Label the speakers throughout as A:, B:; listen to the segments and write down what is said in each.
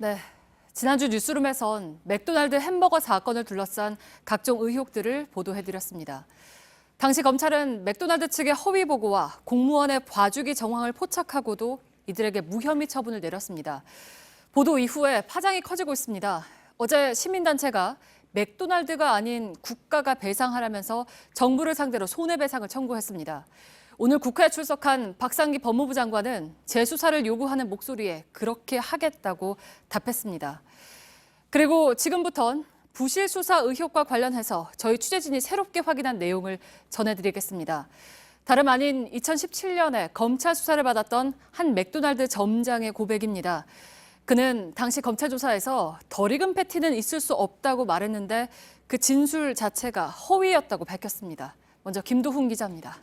A: 네, 지난주 뉴스룸에선 맥도날드 햄버거 사건을 둘러싼 각종 의혹들을 보도해드렸습니다. 당시 검찰은 맥도날드 측의 허위 보고와 공무원의 봐주기 정황을 포착하고도 이들에게 무혐의 처분을 내렸습니다. 보도 이후에 파장이 커지고 있습니다. 어제 시민단체가 맥도날드가 아닌 국가가 배상하라면서 정부를 상대로 손해배상을 청구했습니다. 오늘 국회에 출석한 박상기 법무부 장관은 재수사를 요구하는 목소리에 그렇게 하겠다고 답했습니다. 그리고 지금부턴 부실 수사 의혹과 관련해서 저희 취재진이 새롭게 확인한 내용을 전해드리겠습니다. 다름 아닌 2017년에 검찰 수사를 받았던 한 맥도날드 점장의 고백입니다. 그는 당시 검찰 조사에서 덜 익은 패티는 있을 수 없다고 말했는데 그 진술 자체가 허위였다고 밝혔습니다. 먼저 김도훈 기자입니다.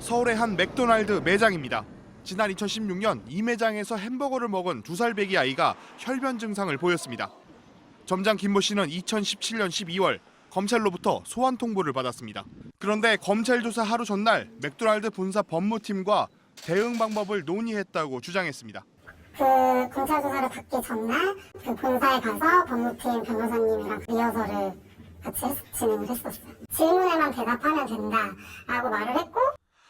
B: 서울의 한 맥도날드 매장입니다. 지난 2016년 이 매장에서 햄버거를 먹은 2살 배기 아이가 혈변 증상을 보였습니다. 점장 김모 씨는 2017년 12월 검찰로부터 소환 통보를 받았습니다. 그런데 검찰 조사 하루 전날 맥도날드 본사 법무팀과 대응 방법을 논의했다고 주장했습니다.
C: 그 검찰 조사를 받기 전날 그 본사에 가서 법무팀 변호사님이랑 리허설을 같이 진행을 했었어요. 질문에만 대답하면 된다라고 말을 했고,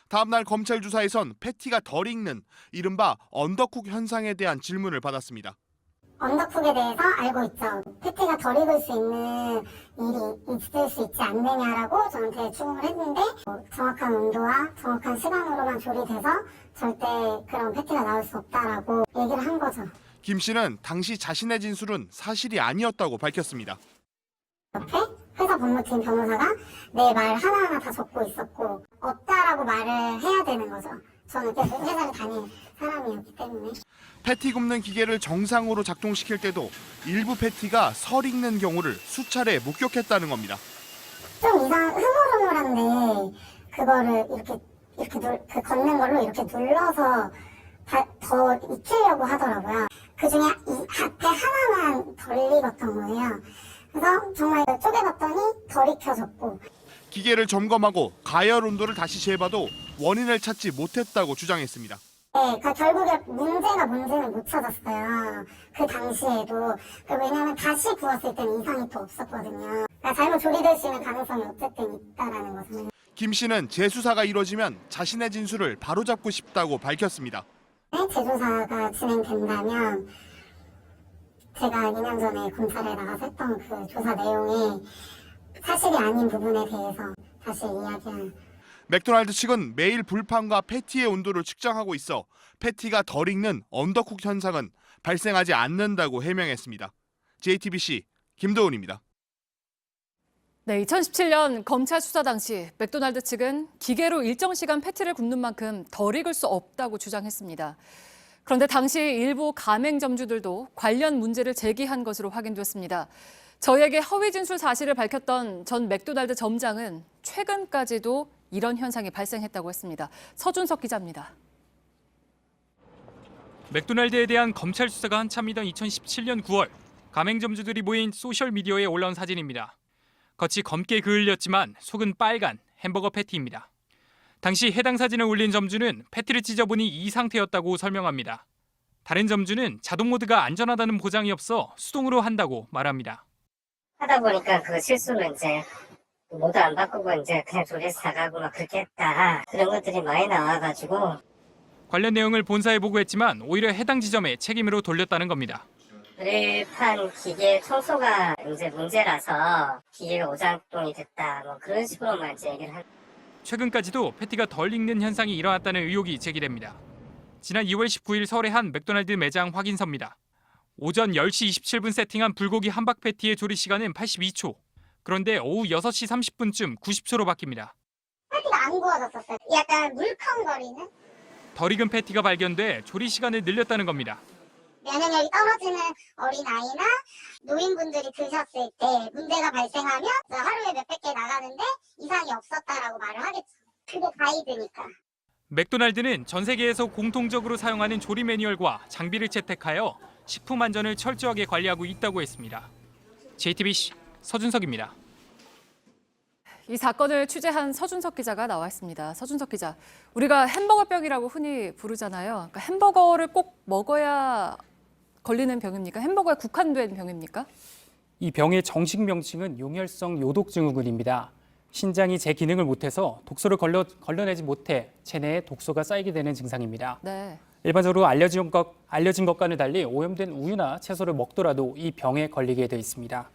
B: 다음 날 검찰 조사에선 패티가 덜 익는 이른바 언더쿡 현상에 대한 질문을 받았습니다.
C: 언더쿡에 대해서 알고 있죠. 패티가 덜 익을 수 있는 일이 있을 수 있지 않느냐라고 저한테 추궁을 했는데, 정확한 온도와 정확한 시간으로만 조리돼서 절대 그런 패티가 나올 수 없다라고 얘기를 한 거죠.
B: 김 씨는 당시 자신의 진술은 사실이 아니었다고 밝혔습니다.
C: 옆에 회사 법무팀 변호사가 내 말 하나하나 다 적고 있었고, 없다라고 말을 해야 되는 거죠. 저는 계속 회사를 다닌 사람이었기 때문에.
B: 패티 굽는 기계를 정상으로 작동시킬 때도 일부 패티가 설 익는 경우를 수차례 목격했다는 겁니다.
C: 좀 흐물흐물한데 그거를 이렇게 걷는 걸로 이렇게 눌러서 더 익히려고 하더라고요. 그중에 이 앞에 하나만 덜 익었던 거예요. 그래서 정말 쪼개봤더니 덜 익혀졌고.
B: 기계를 점검하고 가열 온도를 다시 재봐도 원인을 찾지 못했다고 주장했습니다.
C: 네, 그러니까 결국에 문제가 뭔지는 못 찾았어요. 그 당시에도. 왜냐하면 다시 구웠을 때는 이상이 또 없었거든요. 그러니까 잘못 조리될 수 있는 가능성이 어쨌든 있다라는 거잖아요.
B: 김 씨는 재수사가 이뤄지면 자신의 진술을 바로잡고 싶다고 밝혔습니다.
C: 네, 재조사가 진행된다면 제가 2년 전에 검찰에 나가서 했던 그 조사 내용이 사실이 아닌 부분에 대해서 다시 이야기할.
B: 맥도날드 측은 매일 불판과 패티의 온도를 측정하고 있어 패티가 덜 익는 언더쿡 현상은 발생하지 않는다고 해명했습니다. JTBC 김도훈입니다.
A: 네, 2017년 검찰 수사 당시 맥도날드 측은 기계로 일정 시간 패티를 굽는 만큼 덜 익을 수 없다고 주장했습니다. 그런데 당시 일부 가맹점주들도 관련 문제를 제기한 것으로 확인됐습니다. 저희에게 허위 진술 사실을 밝혔던 전 맥도날드 점장은 최근까지도 이런 현상이 발생했다고 했습니다. 서준석 기자입니다.
D: 맥도날드에 대한 검찰 수사가 한참이던 2017년 9월 가맹점주들이 모인 소셜미디어에 올라온 사진입니다. 겉이 검게 그을렸지만 속은 빨간 햄버거 패티입니다. 당시 해당 사진을 올린 점주는 패티를 찢어보니 이 상태였다고 설명합니다. 다른 점주는 자동 모드가 안전하다는 보장이 없어 수동으로 한다고 말합니다.
E: 하다 보니까 그 실수로 이제 모두 안 바꾸고 이제 그냥 조리해서 사가고 막 그렇게 했다. 그런 것들이 많이 나와가지고.
D: 관련 내용을 본사에 보고했지만 오히려 해당 지점에 책임으로 돌렸다는 겁니다.
E: 그릴판 기계 청소가 이제 문제라서 기계가 오작동이 됐다. 뭐 그런 식으로만 이제 얘기를 한.
D: 최근까지도 패티가 덜 익는 현상이 일어났다는 의혹이 제기됩니다. 지난 2월 19일 서울의 한 맥도날드 매장 확인서입니다. 오전 10시 27분 세팅한 불고기 함박 패티의 조리 시간은 82초. 그런데 오후 6시 30분쯤 90초로 바뀝니다.
C: 패티가 안 구워졌었어요. 약간 물컹거리는?
D: 덜 익은 패티가 발견돼 조리 시간을 늘렸다는 겁니다.
C: 면역력이 떨어지는 어린아이나 노인분들이 드셨을 때 문제가 발생하면 하루에 몇백 개 나가는데 이상이 없었다라고 말을 하겠죠. 그게 가이드니까.
D: 맥도날드는 전 세계에서 공통적으로 사용하는 조리 매뉴얼과 장비를 채택하여 식품 안전을 철저하게 관리하고 있다고 했습니다. JTBC 서준석입니다.
A: 이 사건을 취재한 서준석 기자가 나와 있습니다. 서준석 기자, 우리가 햄버거병이라고 흔히 부르잖아요. 그러니까 햄버거를 꼭 먹어야 걸리는 병입니까? 햄버거에 국한된 병입니까?
D: 이 병의 정식 명칭은 용혈성 요독증후군입니다. 신장이 제 기능을 못해서 독소를 걸러내지 못해 체내에 독소가 쌓이게 되는 증상입니다.
A: 네.
D: 일반적으로 알려진 것과는 달리 오염된 우유나 채소를 먹더라도 이 병에 걸리게 돼 있습니다.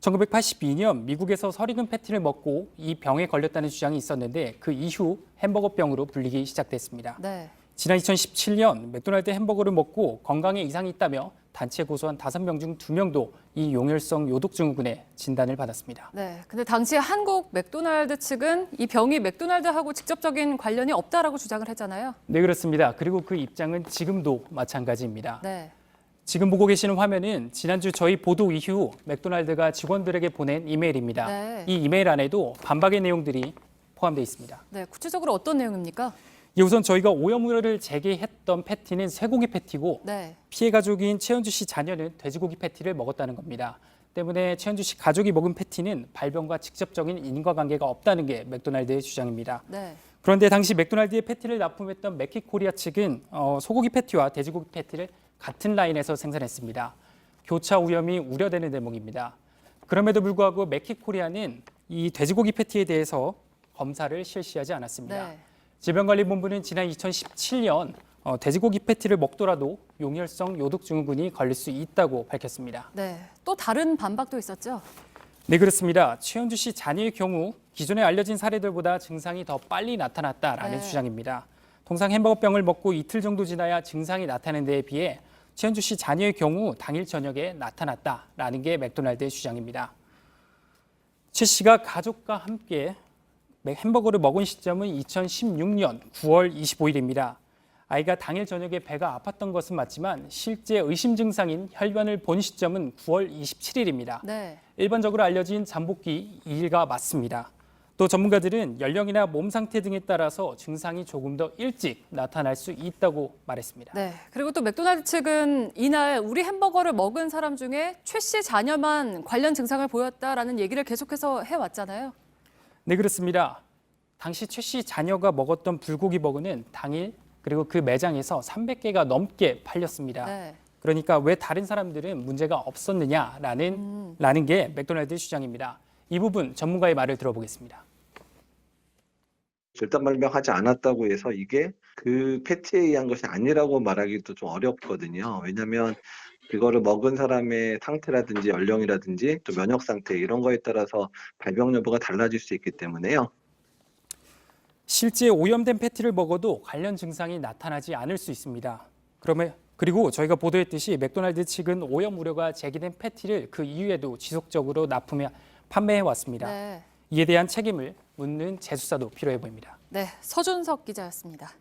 D: 1982년 미국에서 설익은 패티를 먹고 이 병에 걸렸다는 주장이 있었는데 그 이후 햄버거병으로 불리기 시작됐습니다.
A: 네.
D: 지난 2017년 맥도날드 햄버거를 먹고 건강에 이상이 있다며 단체 고소한 5명 중 2명도 이 용혈성 요독증후군에 진단을 받았습니다.
A: 네. 근데 당시 한국 맥도날드 측은 이 병이 맥도날드하고 직접적인 관련이 없다라고 주장을 했잖아요.
D: 네, 그렇습니다. 그리고 그 입장은 지금도 마찬가지입니다.
A: 네.
D: 지금 보고 계시는 화면은 지난주 저희 보도 이후 맥도날드가 직원들에게 보낸 이메일입니다.
A: 네.
D: 이 이메일 안에도 반박의 내용들이 포함되어 있습니다.
A: 네. 구체적으로 어떤 내용입니까?
D: 우선 저희가 오염 우려를 제기했던 패티는 쇠고기 패티고
A: 네.
D: 피해 가족인 최현주 씨 자녀는 돼지고기 패티를 먹었다는 겁니다. 때문에 최현주 씨 가족이 먹은 패티는 발병과 직접적인 인과관계가 없다는 게 맥도날드의 주장입니다.
A: 네.
D: 그런데 당시 맥도날드의 패티를 납품했던 맥키코리아 측은 소고기 패티와 돼지고기 패티를 같은 라인에서 생산했습니다. 교차 오염이 우려되는 대목입니다. 그럼에도 불구하고 맥키코리아는 이 돼지고기 패티에 대해서 검사를 실시하지 않았습니다.
A: 네.
D: 질병관리본부는 지난 2017년 돼지고기 패티를 먹더라도 용혈성 요독증후군이 걸릴 수 있다고 밝혔습니다.
A: 네. 또 다른 반박도 있었죠?
D: 네, 그렇습니다. 최현주 씨 자녀의 경우 기존에 알려진 사례들보다 증상이 더 빨리 나타났다라는
A: 네.
D: 주장입니다. 통상 햄버거병을 먹고 이틀 정도 지나야 증상이 나타나는 데에 비해 최현주 씨 자녀의 경우 당일 저녁에 나타났다라는 게 맥도날드의 주장입니다. 최 씨가 가족과 함께 햄버거를 먹은 시점은 2016년 9월 25일입니다. 아이가 당일 저녁에 배가 아팠던 것은 맞지만 실제 의심 증상인 혈변을 본 시점은 9월 27일입니다.
A: 네.
D: 일반적으로 알려진 잠복기 2일과 맞습니다. 또 전문가들은 연령이나 몸 상태 등에 따라서 증상이 조금 더 일찍 나타날 수 있다고 말했습니다.
A: 네. 그리고 또 맥도날드 측은 이날 우리 햄버거를 먹은 사람 중에 최 씨 자녀만 관련 증상을 보였다라는 얘기를 계속해서 해왔잖아요.
D: 네, 그렇습니다. 당시 최 씨 자녀가 먹었던 불고기 버거는 당일 그리고 그 매장에서 300개가 넘게 팔렸습니다.
A: 네.
D: 그러니까 왜 다른 사람들은 문제가 없었느냐라는 게 맥도날드의 주장입니다. 이 부분 전문가의 말을 들어보겠습니다.
F: 절단 발명하지 않았다고 해서 이게 그 패티에 의한 것이 아니라고 말하기도 좀 어렵거든요. 왜냐하면 그거를 먹은 사람의 상태라든지 연령이라든지 또 면역 상태 이런 거에 따라서 발병 여부가 달라질 수 있기 때문에요.
D: 실제 오염된 패티를 먹어도 관련 증상이 나타나지 않을 수 있습니다. 그리고 저희가 보도했듯이 맥도날드 측은 오염 우려가 제기된 패티를 그 이후에도 지속적으로 판매해 왔습니다.
A: 네.
D: 이에 대한 책임을 묻는 재수사도 필요해 보입니다.
A: 네. 서준석 기자였습니다.